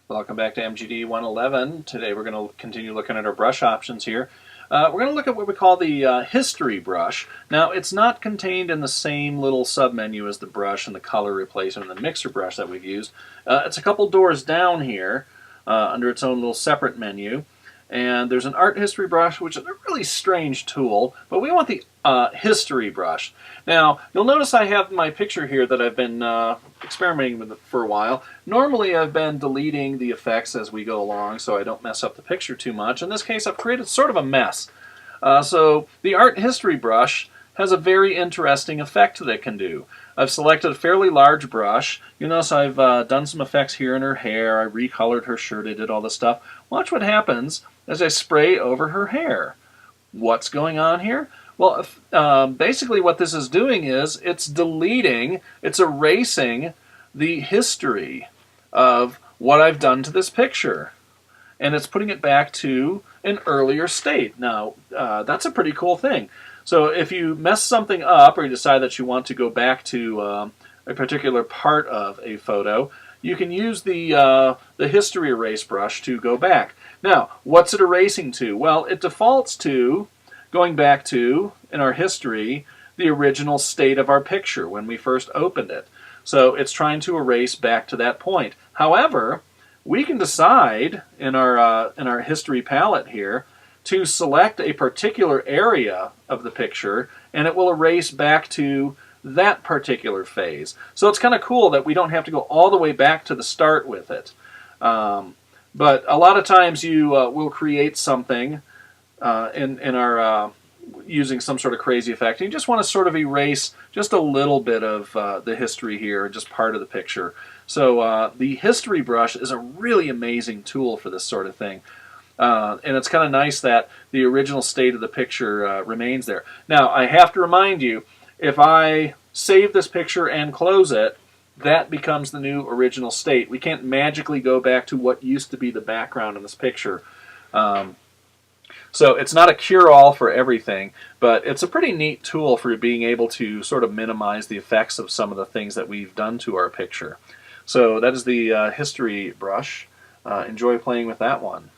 Welcome back to MGD 111. Today we're going to continue looking at our brush options here. We're going to look at what we call the history brush. Now it's not contained in the same little submenu as the brush and the color replacement and the mixer brush that we've used. It's a couple doors down here under its own little separate menu. And there's an art history brush, which is a really strange tool, but we want the history brush. Now, you'll notice I have my picture here that I've been experimenting with for a while. Normally, I've been deleting the effects as we go along so I don't mess up the picture too much. In this case, I've created sort of a mess. So the art history brush has a very interesting effect that it can do. I've selected a fairly large brush. You notice I've done some effects here in her hair. I recolored her shirt. I did all this stuff. Watch what happens as I spray over her hair. What's going on here? Well, basically what this is doing is it's deleting, it's erasing the history of what I've done to this picture. And it's putting it back to an earlier state. Now, that's a pretty cool thing. So if you mess something up or you decide that you want to go back to a particular part of a photo, you can use the history erase brush to go back. Now, what's it erasing to? Well, it defaults to going back to, in our history, the original state of our picture when we first opened it. So it's trying to erase back to that point. However, we can decide in our history palette here to select a particular area of the picture, and it will erase back to that particular phase. So it's kind of cool that we don't have to go all the way back to the start with it. But a lot of times you will create something in our using some sort of crazy effect. And you just want to sort of erase just a little bit of the history here, just part of the picture. So the history brush is a really amazing tool for this sort of thing. And it's kind of nice that the original state of the picture remains there. Now, I have to remind you, if I save this picture and close it, that becomes the new original state. We can't magically go back to what used to be the background in this picture. So it's not a cure-all for everything, but it's a pretty neat tool for being able to sort of minimize the effects of some of the things that we've done to our picture. So that is the history brush. Enjoy playing with that one.